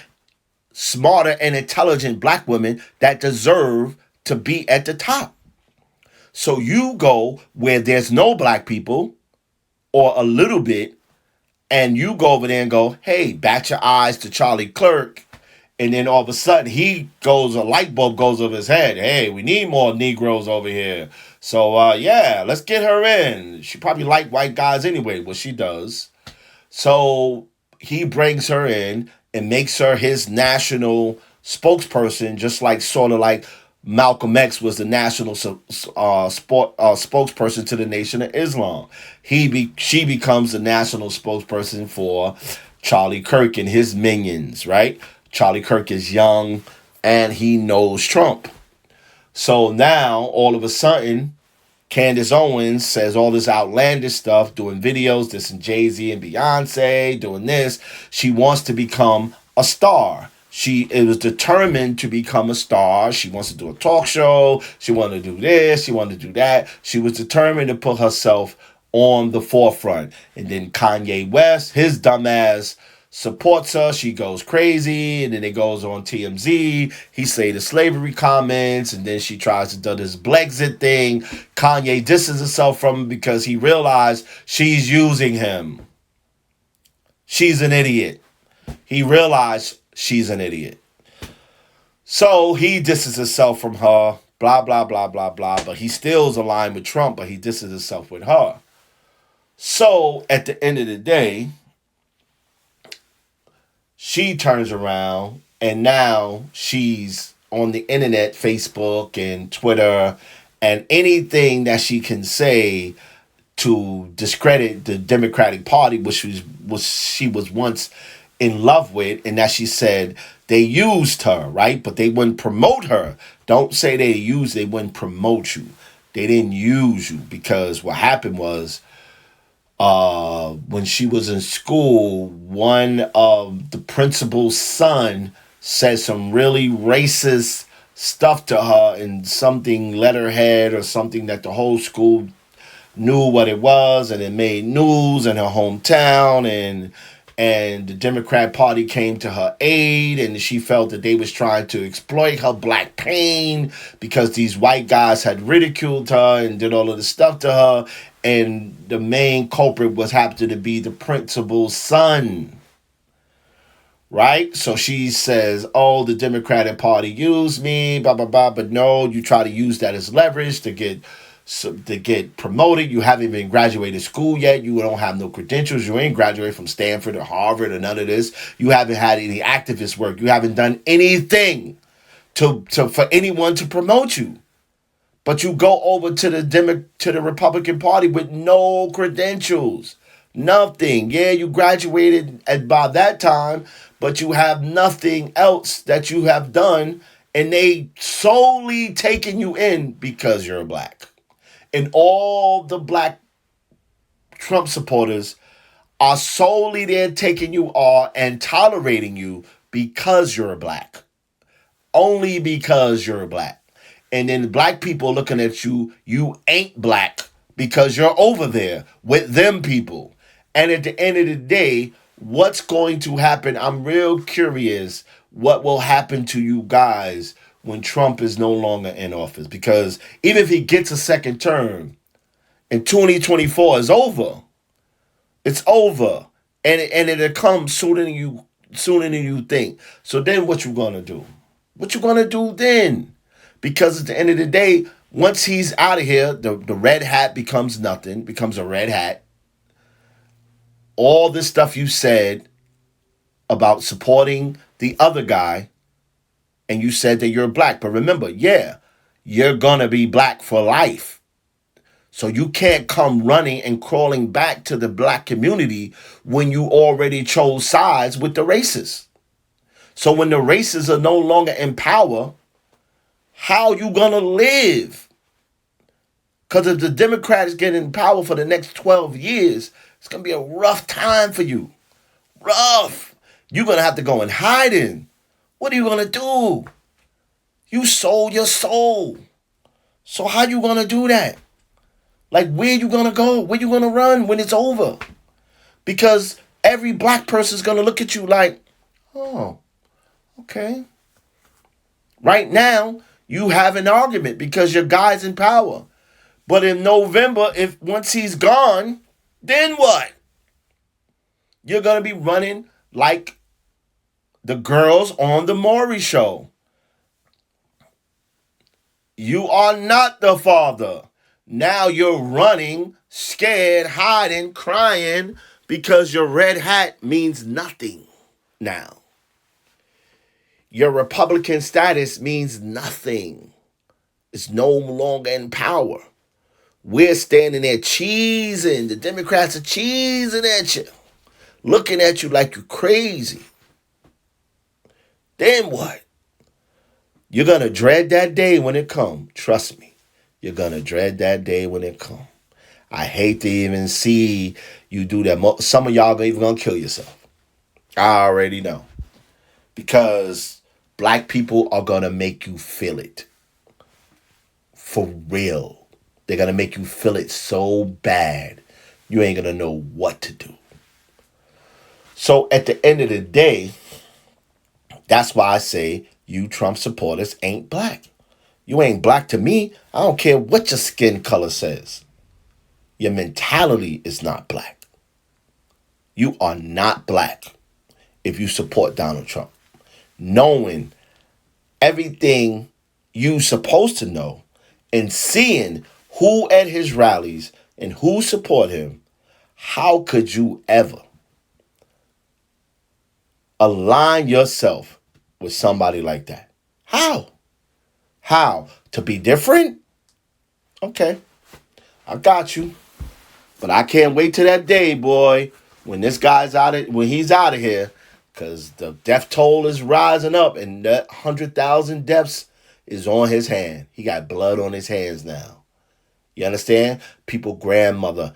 smarter and intelligent black women that deserve to be at the top? So you go where there's no black people or a little bit, and you go over there and go, hey, bat your eyes to Charlie Clerk. And then all of a sudden a light bulb goes over his head. Hey, we need more Negroes over here. So yeah, let's get her in. She probably like white guys anyway, what she does. So he brings her in and makes her his national spokesperson, just like sort of like Malcolm X was the national spokesperson to the Nation of Islam. She becomes the national spokesperson for Charlie Kirk and his minions, right? Charlie Kirk is young and he knows Trump. So now all of a sudden, Candace Owens says all this outlandish stuff, doing videos, dissing Jay-Z and Beyonce, doing this. She wants to become a star. She was determined to become a star. She wants to do a talk show. She wanted to do this. She wanted to do that. She was determined to put herself on the forefront. And then Kayne West, his dumbass, supports her. She goes crazy, and then it goes on TMZ. He say the slavery comments, and then she tries to do this Blexit thing. Kanye distances himself from him because he realized she's using him. She's an idiot. He realized she's an idiot. So he distances himself from her, blah, blah, blah, blah, blah. But he still is aligned with Trump, but he distances himself with her. So at the end of the day, She turns around and now she's on the internet, Facebook and Twitter, and anything that she can say to discredit the Democratic Party, which was she was once in love with, and that she said they used her, right? But they wouldn't promote her. Don't say they wouldn't promote you. They didn't use you, because what happened was, when she was in school, one of the principal's son said some really racist stuff to her, and something letterhead or something that the whole school knew what it was, and it made news in her hometown, and the Democrat Party came to her aid, and she felt that they was trying to exploit her black pain because these white guys had ridiculed her and did all of this stuff to her, and the main culprit was happened to be the principal's son. Right? So she says, oh, the Democratic Party used me, blah, blah, blah. But no, you try to use that as leverage to get promoted. You haven't even graduated school yet. You don't have no credentials. You ain't graduated from Stanford or Harvard or none of this. You haven't had any activist work. You haven't done anything for anyone to promote you. But you go over to the Republican Party with no credentials. Nothing. Yeah, you graduated by that time, but you have nothing else that you have done, and they solely taking you in because you're black. And all the black Trump supporters are solely there taking you all and tolerating you because you're black. Only because you're black. And then black people looking at you, you ain't black because you're over there with them people. And at the end of the day, what's going to happen? I'm real curious what will happen to you guys when Trump is no longer in office. Because even if he gets a second term, and 2024 is over, it's over. And it'll come sooner than you think. So then what you gonna do? What you gonna do then? Because at the end of the day, once he's out of here, the red hat becomes nothing, becomes a red hat. All this stuff you said about supporting the other guy, and you said that you're black. But remember, yeah, you're going to be black for life. So you can't come running and crawling back to the black community when you already chose sides with the racists. So when the racists are no longer in power, how you going to live? Because if the Democrats get in power for the next 12 years, it's going to be a rough time for you. Rough. You're going to have to go in hiding. What are you going to do? You sold your soul. So how you going to do that? Like, where you going to go? Where you going to run when it's over? Because every black person is going to look at you like, oh, okay. Right now, you have an argument because your guy's in power. But in November, once he's gone, then what? You're going to be running like the girls on the Maury show. You are not the father. Now you're running, scared, hiding, crying because your red hat means nothing now. Your Republican status means nothing. It's no longer in power. We're standing there cheesing. The Democrats are cheesing at you. Looking at you like you're crazy. Then what? You're going to dread that day when it comes. Trust me. You're going to dread that day when it comes. I hate to even see you do that. Some of y'all even going to kill yourself. I already know. Because black people are going to make you feel it. For real. They're going to make you feel it so bad, you ain't going to know what to do. So at the end of the day, that's why I say you Trump supporters ain't black. You ain't black to me. I don't care what your skin color says. Your mentality is not black. You are not black if you support Donald Trump. Knowing everything you supposed to know and seeing who at his rallies and who support him, how could you ever align yourself with somebody like that? How? How? To be different? Okay, I got you. But I can't wait till that day, boy, when when he's out of here, because the death toll is rising up, and that 100,000 deaths is on his hand. He got blood on his hands now. You understand? People, grandmother,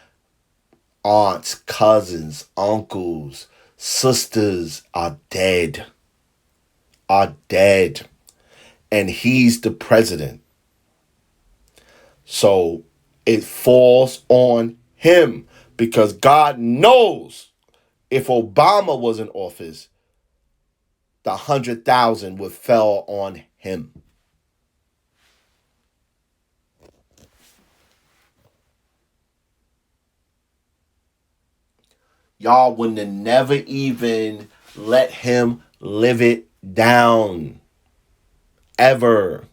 aunts, cousins, uncles, sisters are dead. Are dead. And he's the president. So it falls on him, because God knows if Obama was in office, the 100,000 would fell on him. Y'all wouldn't have never even let him live it down. Ever.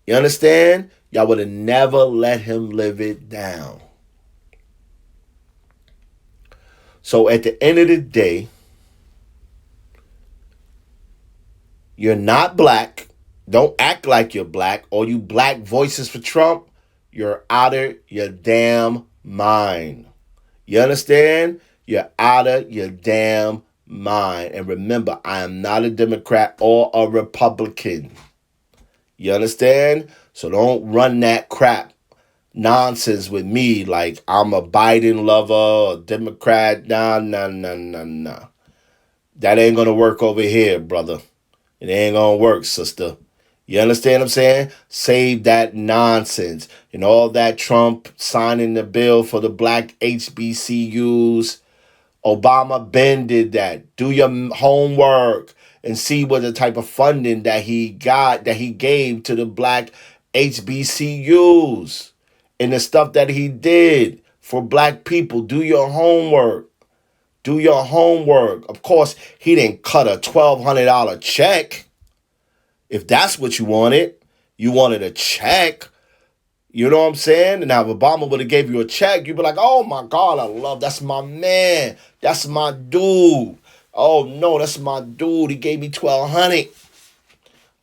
You understand? Y'all would have never let him live it down. So at the end of the day, you're not black. Don't act like you're black. All you black voices for Trump, you're out of your damn mind. You understand? You're out of your damn mind. And remember, I am not a Democrat or a Republican. You understand? So don't run that crap nonsense with me like I'm a Biden lover, a Democrat. Nah. That ain't going to work over here, brother. It ain't going to work, sister. You understand what I'm saying? Save that nonsense. And all that Trump signing the bill for the black HBCUs. Obama Ben did that. Do your homework and see what the type of funding that he gave to the black HBCUs and the stuff that he did for black people. Do your homework. Do your homework. Of course, he didn't cut a $1,200 check. If that's what you wanted a check. You know what I'm saying? Now, if Obama would have gave you a check, you'd be like, oh my God, that's my man. That's my dude. Oh no, that's my dude. He gave me $1,200.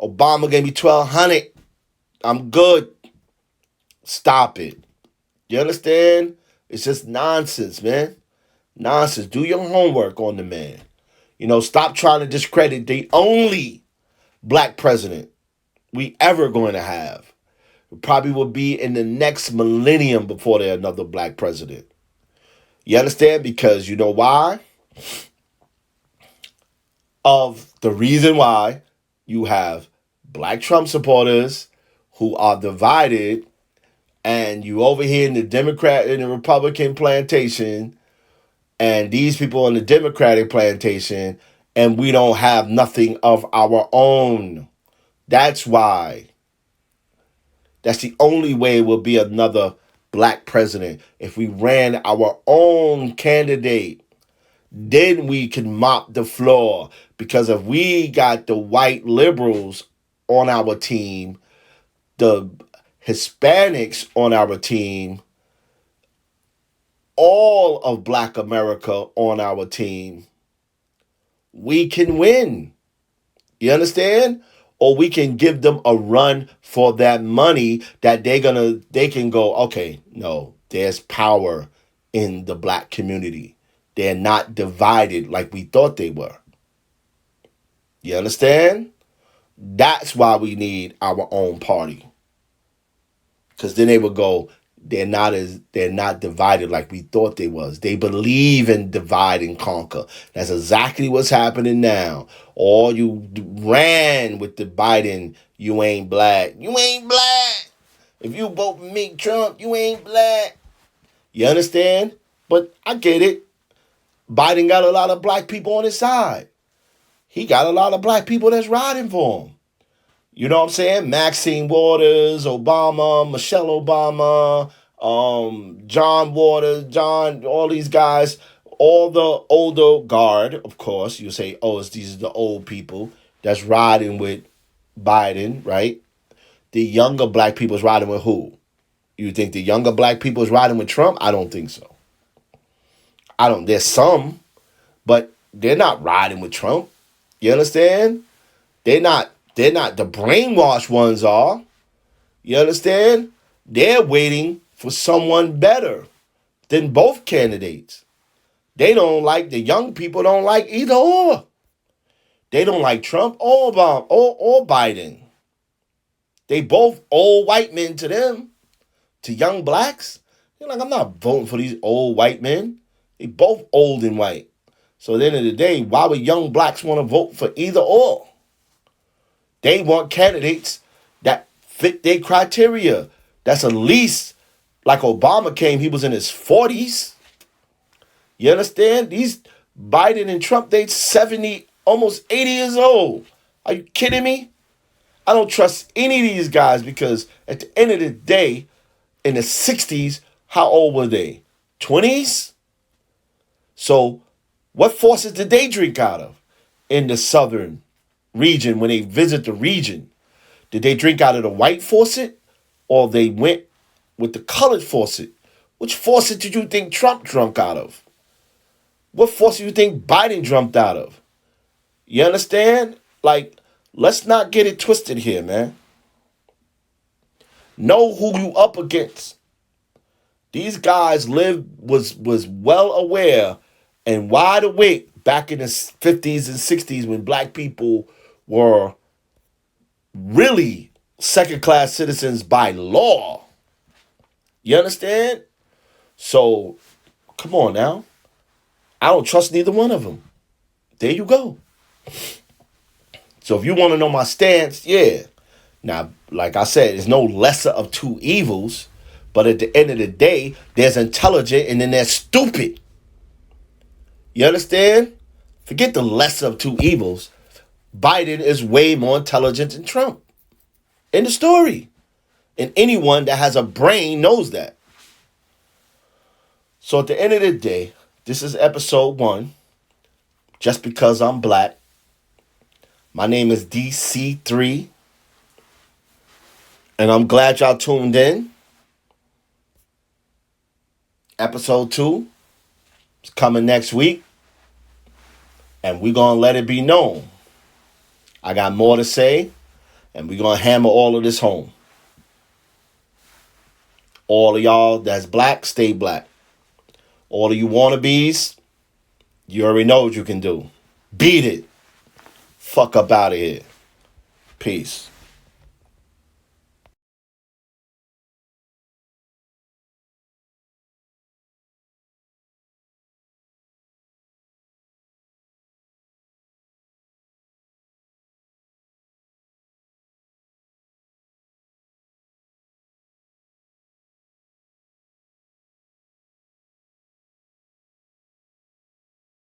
Obama gave me $1,200. I'm good. Stop it. You understand? It's just nonsense, man. Nonsense. Do your homework on the man. Stop trying to discredit the only black president we ever going to have. It probably will be in the next millennium before there's another black president. You understand? Because you know why? Of the reason why you have black Trump supporters who are divided, and you over here in the Democrat and the Republican plantation, and these people on the Democratic plantation, and we don't have nothing of our own. That's why. That's the only way it will be another black president. If we ran our own candidate, then we can mop the floor. Because if we got the white liberals on our team, the Hispanics on our team, all of black America on our team, we can win. You understand? Or we can give them a run for that money that they can go, okay, no, there's power in the black community. They're not divided like we thought they were. You understand? That's why we need our own party. Because then they would go, they're not divided like we thought they was. They believe in divide and conquer. That's exactly what's happening now. Or you ran with the Biden, you ain't black. You ain't black. If you vote for me, Trump, you ain't black. You understand? But I get it. Biden got a lot of black people on his side. He got a lot of black people that's riding for him. You know what I'm saying? Maxine Waters, Obama, Michelle Obama, John Waters, all these guys, all the older guard, of course. You say, these are the old people that's riding with Biden, right? The younger black people is riding with who? You think the younger black people is riding with Trump? I don't think so. There's some, but they're not riding with Trump. You understand? They're not the brainwashed ones are. You understand? They're waiting for someone better than both candidates. They don't like, the young people don't like either or. They don't like Trump or Biden. They both old white men to them. To young blacks, they're like, I'm not voting for these old white men. They both old and white. So at the end of the day, why would young blacks want to vote for either or? They want candidates that fit their criteria. That's at least, like Obama came, he was in his 40s. You understand? These Biden and Trump, they 70, almost 80 years old. Are you kidding me? I don't trust any of these guys because at the end of the day, in the 60s, how old were they? 20s? So what forces did they drink out of in the southern region when they visit the region? Did they drink out of the white faucet or they went with the colored faucet? Which faucet did you think Trump drunk out of? What faucet do you think Biden drunk out of? You understand? Like, let's not get it twisted here, man. Know who you up against. These guys was well aware and wide awake back in the 50s and 60s when black people were really second-class citizens by law. You understand? So, come on now. I don't trust neither one of them. There you go. So if you want to know my stance, yeah. Now, like I said, there's no lesser of two evils. But at the end of the day, there's intelligent and then there's stupid. You understand? Forget the lesser of two evils. Biden is way more intelligent than Trump. End of story. And anyone that has a brain knows that. So at the end of the day, this is episode 1. Just because I'm black. My name is DC3. And I'm glad y'all tuned in. Episode 2 is coming next week. And we're going to let it be known. I got more to say. And we're going to hammer all of this home. All of y'all that's black, stay black. All of you wannabes, you already know what you can do. Beat it. Fuck up out of here. Peace.